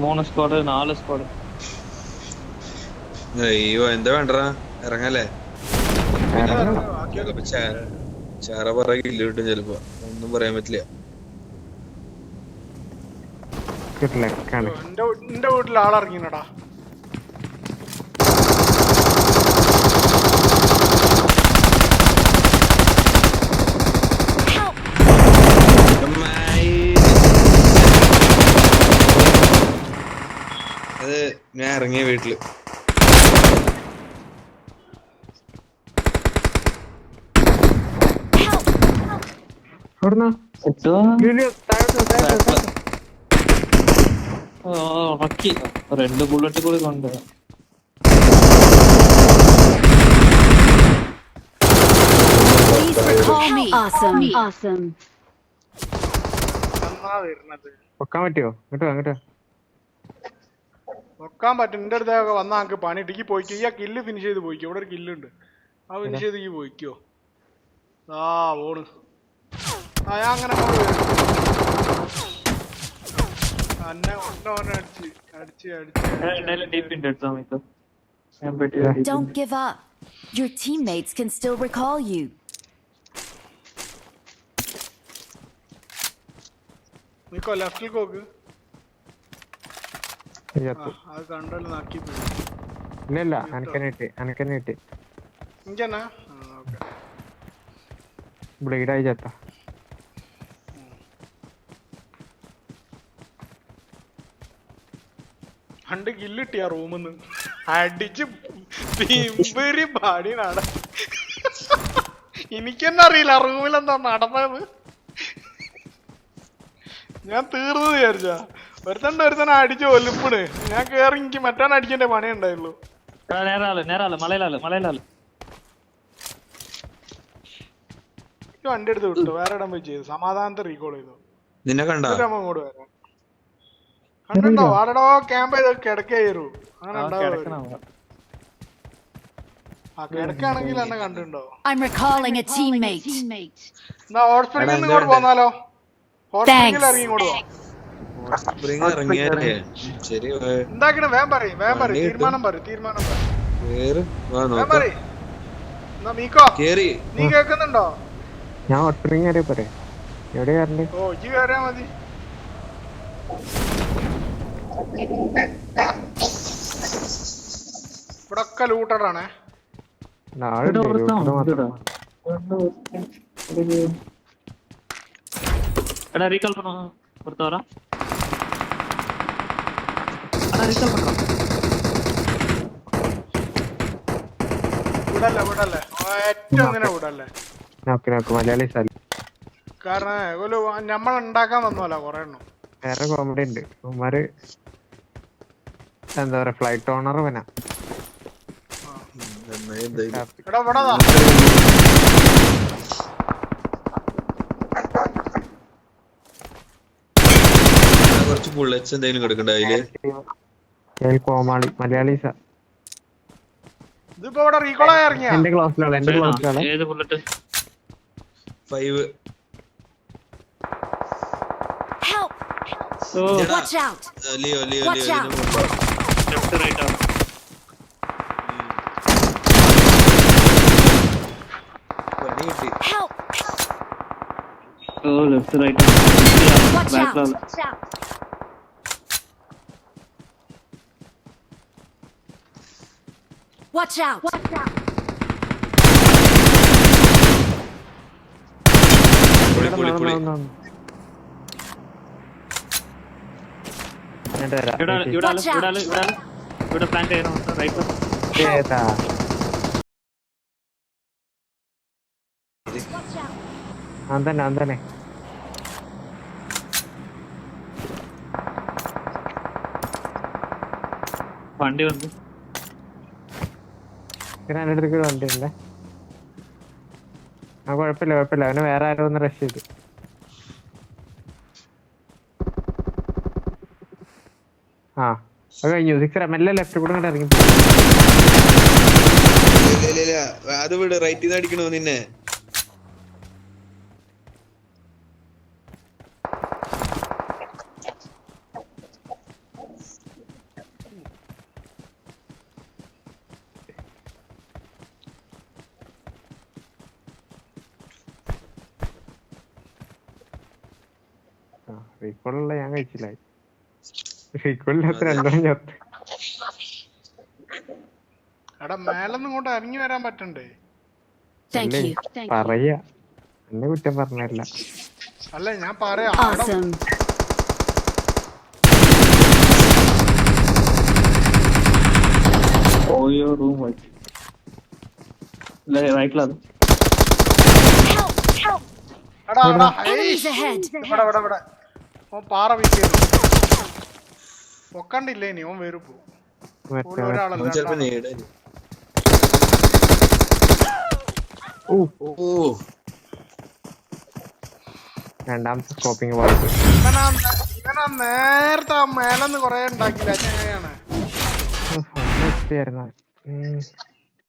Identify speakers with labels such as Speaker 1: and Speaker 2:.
Speaker 1: 3 squad 4 squad.
Speaker 2: അയ്യോ എന്താ വേണ്ടടാ ഇറങ്ങല്ലേ. ചാറ പറയില്ല കിട്ടും ചെലപ്പോ, ഒന്നും പറയാൻ പറ്റില്ല.
Speaker 3: എന്റെ വീട്ടിൽ ആളിറങ്ങിനടാ.
Speaker 2: അത് ഞാൻ ഇറങ്ങിയ വീട്ടില്
Speaker 1: ഉറക്കി 2 ബുള്ളറ്റ് കൂടി കൊണ്ട്.
Speaker 4: പൊക്കാൻ പറ്റുമോ? കേട്ടോ അങ്ങോട്ടോ
Speaker 3: നോക്കാൻ പറ്റും. എന്റെ അടുത്തൊക്കെ വന്നാ എനിക്ക് പണി ഇടുക്കി പോയിക്കോ. ഈ കില്ല് ഫിനിഷ് ചെയ്ത് പോയിക്കോ. ഇവിടെ ഒരു കില്ലുണ്ട്, ആ ഫിനിഷ് ചെയ്ത് ഈ പോയിക്കോ. ആ ഓണ് ആ ഞാൻ അങ്ങനെ അന്നെ കൊണ്ടോനെ അടിച്ച് അടിച്ച് അടിച്ച്.
Speaker 5: Don't give up. Your teammates can still recall you.
Speaker 3: നിക്കോ ലെഫ്റ്റിൽ നോക്ക്. അത് കണ്ടല്ലോ നാക്കി പോയി.
Speaker 4: ഇല്ല അനക്കനിട്ട്
Speaker 3: ഇഞ്ചന്നാ
Speaker 4: ബ്ലേഡായി ചേട്ടാ.
Speaker 3: പണ്ട് കില്ലിട്ടിയ റൂമിന്ന് അടിച്ച് പാടിനാണ്. എനിക്കെന്നെ അറിയില്ല റൂമിലെന്താ നടന്നത്. ഞാൻ തീർന്നു വിചാരിച്ച ഒരുത്തനെ അടിച്ച് ഒലിപ്പിണ്. ഞാൻ കേറി എനിക്ക് മറ്റാൻ അടിക്കേണ്ട പണി ഉണ്ടായുള്ളൂ. വണ്ടി എടുത്ത് വിട്ടു, വേറെ ഇടം പോയി ചെയ്തു. സമാധാനത്തെ റീകോൾ ചെയ്തു.
Speaker 2: നിന്നെ കണ്ടോ?
Speaker 3: അങ്ങോട്ട് വരാം. കണ്ടോ ആടടോ ക്യാമ്പ് ചെയ്ത് കിടക്കേറു. അങ്ങനെ ഉണ്ടാവും. ആ കിടക്കാണെങ്കിൽ എന്നെ കണ്ടിട്ടുണ്ടോ? എന്നാ ഹോസ്പിറ്റലിൽ നിന്ന് ഇങ്ങോട്ട് പോന്നാലോ? ഹോസ്പിറ്റലിൽ ഇറങ്ങി ഇങ്ങോട്ട് പോവാം. എന്താക്കണേ വേഗം പറയും തീരുമാനം പറയും. എന്നാ മീക്കോ നീ കേക്കുന്നുണ്ടോ?
Speaker 4: ഞാൻ ഹോസ്പിറ്റലിൽ കയറിയ പോരെ? എവിടെ കയറണ്ടേ?
Speaker 3: ഓ ഇജ്ജ് കയറിയാ മതി. ഇവിടെ ഒക്കെ ലൂട്ടറാണേ.
Speaker 1: റീകോൾ பண்ணு பொறுத்த வர റീകോൾ பண்ணு.
Speaker 3: വിടല്ലേ ഏറ്റവും അങ്ങനെ വിടല്ലേ.
Speaker 4: മലയാളി
Speaker 3: കാരണം നമ്മൾ ഉണ്ടാക്കാൻ വന്നല്ലോ കൊറേ എണ്ണം.
Speaker 4: വേറെ കോമഡി ഉണ്ട്. ഉമ്മാര് എന്താ പറയാ ഫ്ലൈറ്റ് ഓണർ വനാ.
Speaker 2: കുറച്ച് ബുള്ളറ്റ്സ് എന്തെങ്കിലും കിടക്കണ്ട അതില്.
Speaker 4: കോമാളി മലയാളീസാ.
Speaker 3: ഇതിപ്പോ ഇവിടെ റീകോളായി ഇറങ്ങിയ
Speaker 4: എന്റെ ക്ലാസ്സിലാണ്.
Speaker 1: ഏത് bullet?
Speaker 2: 5.
Speaker 5: Watch out.
Speaker 2: Leo
Speaker 1: left right ആണ്.
Speaker 2: പണി കിട്ടി.
Speaker 1: ഓ ലെഫ്റ്റ് റൈറ്റ് ബാക്കിലാണ്.
Speaker 5: Watch out.
Speaker 1: ഇവിടെ പ്ലാൻ ചെയ്യണം റൈറ്റ്.
Speaker 4: അതന്നെ
Speaker 1: വണ്ടി വന്നു.
Speaker 4: പിന്നെ എൻ്റെ അടുത്തേക്ക് വണ്ടി ഉണ്ടേ. ആ കുഴപ്പമില്ല അവന് വേറെ ആരോ ഒന്ന് റഷ് ചെയ്തു. ആ അത് കഴിഞ്ഞു. 6 മെല്ലെ ലെഫ്റ്റ് കൂടെ ഇങ്ങോട്ട് ഇറങ്ങി.
Speaker 2: അത് വിട്, റൈറ്റ് ചെയ്ത് അടിക്കണോ നിന്നെ?
Speaker 4: റീകോളുള്ള ഞാൻ കഴിച്ചില്ല. റീകോളിനകത്ത് രണ്ടെണ്ണം ചത്ത്.
Speaker 3: എടാ മേലൊന്നും കൊണ്ട് ഇറങ്ങി വരാൻ പറ്റണ്ടേ?
Speaker 5: Thank
Speaker 4: അല്ലേ
Speaker 5: you.
Speaker 4: പറയാ, എന്നെ കുറ്റം പറഞ്ഞല്ല.
Speaker 3: അല്ല ഞാൻ പറയാ അവിടെ
Speaker 5: Awesome.
Speaker 1: ഓയോ റൂം വൈറ്റ് റൈറ്റിലാ.
Speaker 3: എടാ എടാ
Speaker 5: Enemies ahead.
Speaker 3: ഇവിടെ ഇവിടെ ഇവിടെ ഓൻ പാറ വീട്ടിയിരുന്നു. പൊക്കണ്ടില്ലേ ഇനി ഓൻ വരും.
Speaker 4: മറ്റേ
Speaker 3: ഒരാളല്ല
Speaker 2: ചിലപ്പോ നേടാ.
Speaker 4: ഓ
Speaker 2: ഓ
Speaker 4: രണ്ടാമത്തെ സ്കോപ്പിംഗ് പോയത്.
Speaker 3: ഇവനാ നേരത്തെ ആ മേലെന്ന് കൊറേ ഉണ്ടാക്കില്ല. എങ്ങനെയാണ്
Speaker 4: ആയിരുന്നു.